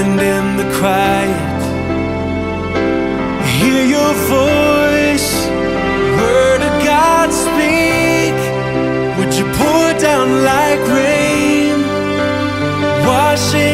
And in the quiet, hear your voice. Word of God speak. Would you pour down like rain, washing